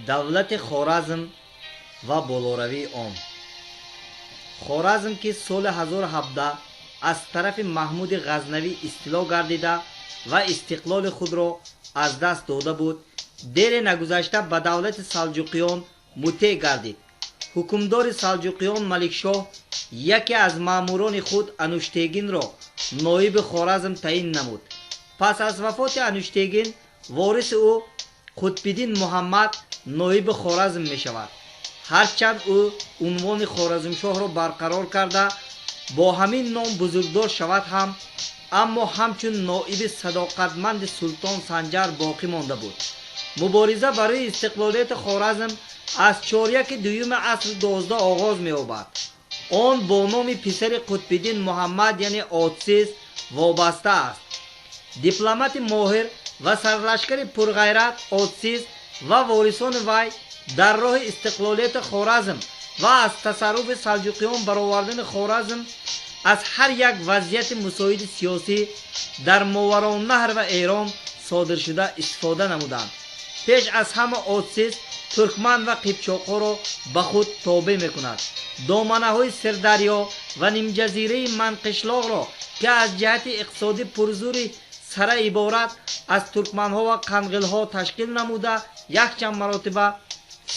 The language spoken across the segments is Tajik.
давлати Хорезм ва болоравии он. Хорезм ки соли 1017 аз тарафи Маҳмуди Ғазнавӣ истило гардида ва истиқлоли худро аз даст дода буд, дери нагузашта ба давлати Салҷуқиён мутеъ гардид. ҳукмдори Салҷуқиён Маликшоҳ яке аз маъмурони худ Ануштегинро ноиби Хорезм таъин намуд. пас аз вафоти Ануштегин вориси ӯ Қутбиддин Муҳаммад ноиби Хорезм мешавад. ҳарчанд ӯ унвони Хорезмшоҳро барқарор карда бо ҳамин ном бузургдор шавад ҳам, аммо ҳамчун ноиби садоқатманди Султон Санҷар боқӣ монда буд. мубориза барои истиқлолияти Хорезм аз чоряки дуюми асри 12 оғоз меёбад. он бо номи писари Қутбиддин Муҳаммад яъне Отсиз вобаста аст. дипломати моҳир ва сарлашкари пурғайрат Отсиз ва ворисони вай дар роҳи истиқлолияти Хорезм ва аз тасарруфи Салҷуқиён баровардани Хорезм аз ҳар як вазъияти мусоиди сиёсӣ дар Моваронаҳр ва Эрон содиршуда истифода намуданд. пеш аз ҳама Отсиз туркман ва қипчоқҳоро ба худ тобеъ мекунад. доманаҳои Сирдарё ва нимҷазираи Манқишлоғро ки аз ҷиҳати иқтисодӣ пурзури сара иборат аз туркманҳо ва қанғилҳо ташкил намуда, якчанд маротиба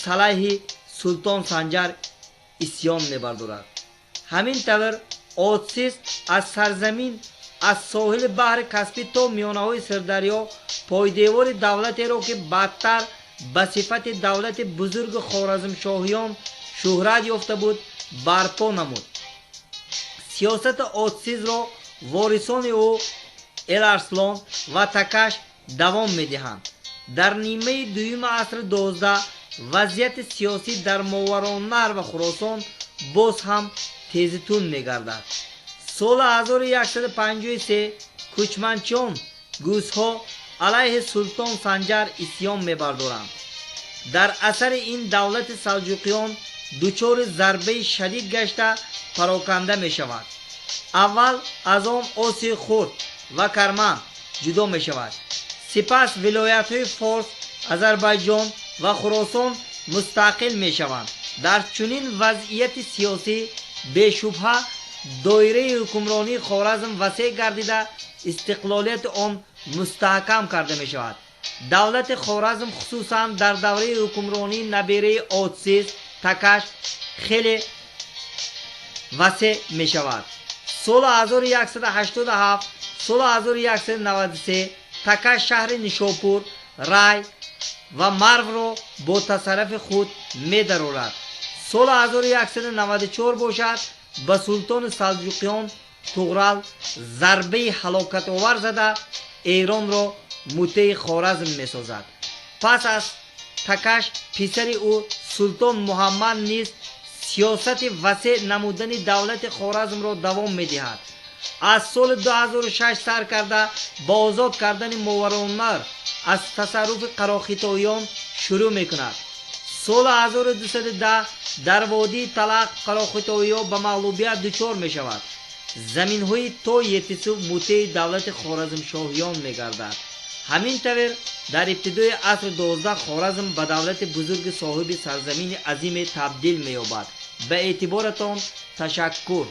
салайҳи Султон Санҷар исьён мебардорад. ҳамин тавр Отсиз аз сарзамин аз соҳили баҳри Каспӣ то миёнаҳои Сирдарё пойдевори давлатеро ки баъдтар ба сифати давлати бузурги Хорезмшоҳиён шӯҳрат ёфта буд, барпо намуд. сиёсати Отсизро ворисони ӯ Эларслон ва Такаш давом медиҳанд. дар нимаи дуюми асри 12 вазъияти сиёсӣ дар Моваронаҳр ва Хуросон боз ҳам тезитун мегардад. соли 1153 кучманчиён гӯсҳо алайҳи Султон Санҷар исьён мебардоранд. дар асари ин давлати Салҷуқиён дучори зарбаи шадид гашта пароканда мешавад. аввал аз он Осии Хурд ва Карман ҷудо мешавад. сипас вилоятҳои Форс, Азарбайҷон ва Хуросон мустақил мешаванд. дар чунин вазъияти сиёсӣ бешубҳа доираи ҳукмронии Хорезм васеъ гардида истиқлолияти он мустаҳкам карда мешавад. давлати Хорезм хусусан дар давраи ҳукмронии набираи Отсиз Такаш хеле васеъ мешавад. соли 1187 соли 1193 Такаш шаҳри Нишопур, Рай ва Марвро бо тасарруфи худ медарорад. соли 1194 бошад ба Султони Салҷуқиён Туғрал зарбаи ҳалокатовар зада Эронро мутеъи Хорезм месозад. пас аз Такаш писари ӯ Султон Муҳаммад низ сиёсати васеъ намудани давлати Хорезмро давом медиҳад. аз соли 2006 сар карда ба озод кардани Моваронаҳр аз тасарруфи қарохитоиён шурӯъ мекунад. соли 1210 дар водии Талақ қарохитоиё ба мағлубият дучор мешавад. заминҳои то Етису мутеъи давлати Хорезмшоҳиён мегардад. ҳамин тавр дар ибтидои асри 12 Хорезм ба давлати бузурги соҳиби сарзамини азиме табдил меёбад. ба эътиборатон ташаккур.